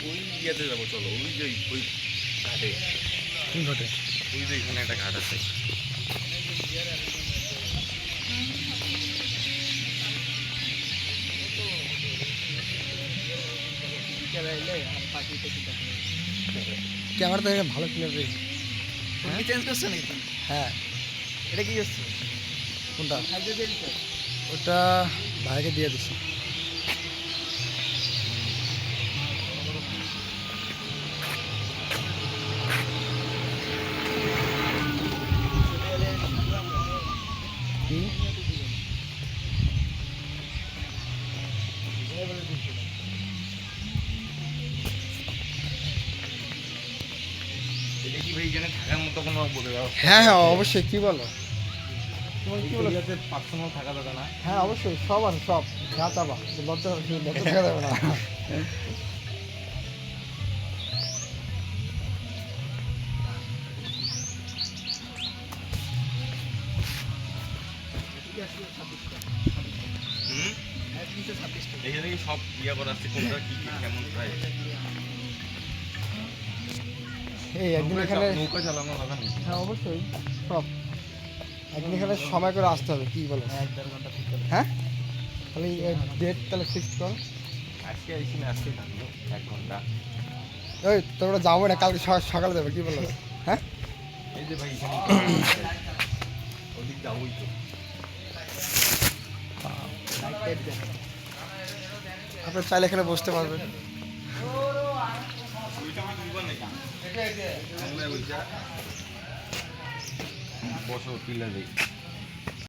ওই ইয়েতে যাবো, চলো ওই যে ওই ঘাটে। কোন ঘাটে? ওই যে এখানে একটা ঘাট আছে। ক্যামেরা থেকে ভালো ক্লিয়ার রে। তুমি কি চেঞ্জ করছো নাকি তুমি? হ্যাঁ। এটা কি করছো? কোনটা? সাইজে দিয়ে দিছো? ওটা ভাইকে দিয়ে দিছি। কি? এটা কি ভাই এখানে থাকার মতো কোনো বলে দাও? হ্যাঁ হ্যাঁ অবশ্যই, কি বলো? তোমার কি বলো? এরিয়াতে পার্সোনাল থাকা যাবে না? হ্যাঁ অবশ্যই, সব আছে, সব যা চাবা, লজ্জা থাকা যাবে না। হুম, এখানে কি সব ইয়ে করা আছে, কোনটা কি কি কেমন প্রাইস? এই একদিন এখানে, নৌকা চালানো যাবে নাকি? হ্যাঁ অবশ্যই সব, একদিন এখানে সময় করে আসতে হবে, কি বলো? 1-1.5 ঘন্টা ঠিক করে। হ্যাঁ তাহলে ডেট তাহলে ফিক্সড করো। আজকে আইসি না, আজকেই থাকবো 1 ঘন্টা। ওই তোমরা যাবো না, কালকে সকালে যাবে, কি বলো? হ্যাঁ এই যে ভাই এখানে ওদিক যাবোই তো। লাইট টাইট দেন। আপনার চাইলে এখানে বসতে পারবেন। ওইটা আমার দুইবার নাকি? আমরা ওইটা বসো পিলার